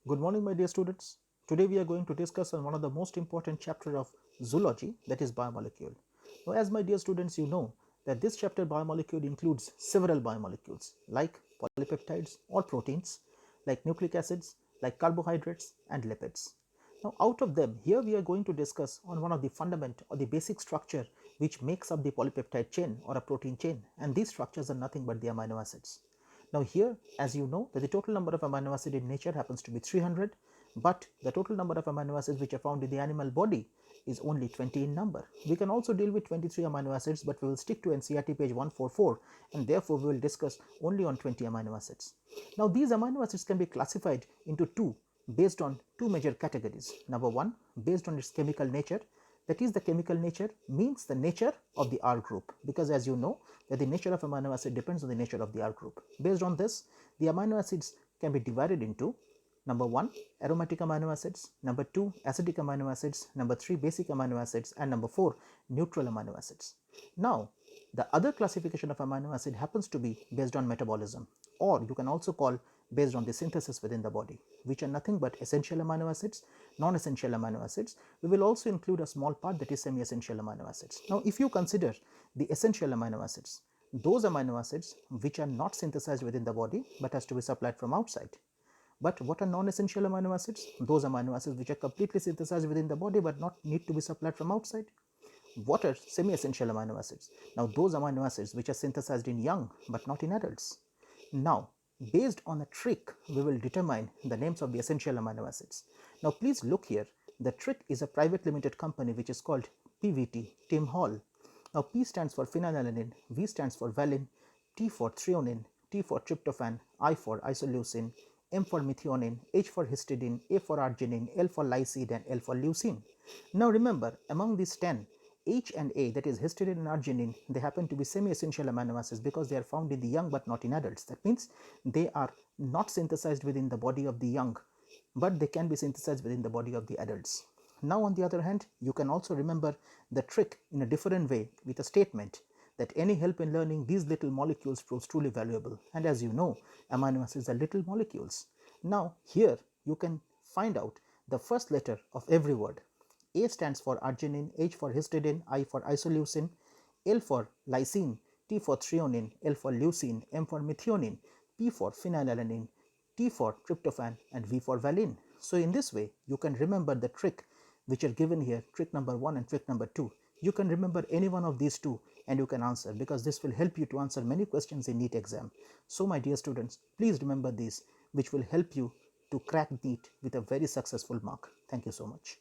Good morning, my dear students. Today we are going to discuss on one of the most important chapter of zoology, that is biomolecule. Now, as my dear students, you know that this chapter biomolecule includes several biomolecules like polypeptides or proteins, like nucleic acids, like carbohydrates and lipids. Now, out of them, here we are going to discuss on one of the fundament or the basic structure which makes up the polypeptide chain or a protein chain, and these structures are nothing but the amino acids. Now here, as you know, that the total number of amino acids in nature happens to be 300, but the total number of amino acids which are found in the animal body is only 20 in number. We can also deal with 23 amino acids, but we will stick to NCERT page 144, and therefore we will discuss only on 20 amino acids. Now these amino acids can be classified into two based on two major categories. Number one, based on its chemical nature, that is the chemical nature means the nature of the R group, because as you know that the nature of amino acid depends on the nature of the R group. Based on this, the amino acids can be divided into number 1 aromatic amino acids, number 2 acidic amino acids, number 3 basic amino acids, and number 4 neutral amino acids. Now the other classification of amino acid happens to be based on metabolism, or you can also call based on the synthesis within the body, which are nothing but essential amino acids, non-essential amino acids. We will also include a small part that is semi-essential amino acids. Now if you consider the essential amino acids, those amino acids which are not synthesized within the body but has to be supplied from outside. But what are non-essential amino acids? Those amino acids which are completely synthesized within the body but not need to be supplied from outside. What are semi-essential amino acids? Now those amino acids which are synthesized in young but not in adults. Now based on a trick, we will determine the names of the essential amino acids. Now please look here, the trick is a private limited company which is called PVT, Tim Hall. Now P stands for phenylalanine, V stands for valine, T for threonine, T for tryptophan, I for isoleucine, M for methionine, H for histidine, A for arginine, L for lysine, and L for leucine. Now remember, among these 10, H and A, that is histidine and arginine, they happen to be semi-essential amino acids because they are found in the young but not in adults. That means they are not synthesized within the body of the young, but they can be synthesized within the body of the adults. Now on the other hand, you can also remember the trick in a different way with a statement that any help in learning these little molecules proves truly valuable. And as you know, amino acids are little molecules. Now here you can find out the first letter of every word. A stands for arginine, H for histidine, I for isoleucine, L for lysine, T for threonine, L for leucine, M for methionine, P for phenylalanine, T for tryptophan, and V for valine. So in this way, you can remember the trick which are given here, trick number 1 and trick number 2. You can remember any one of these two and you can answer, because this will help you to answer many questions in NEET exam. So my dear students, please remember these, which will help you to crack NEET with a very successful mark. Thank you so much.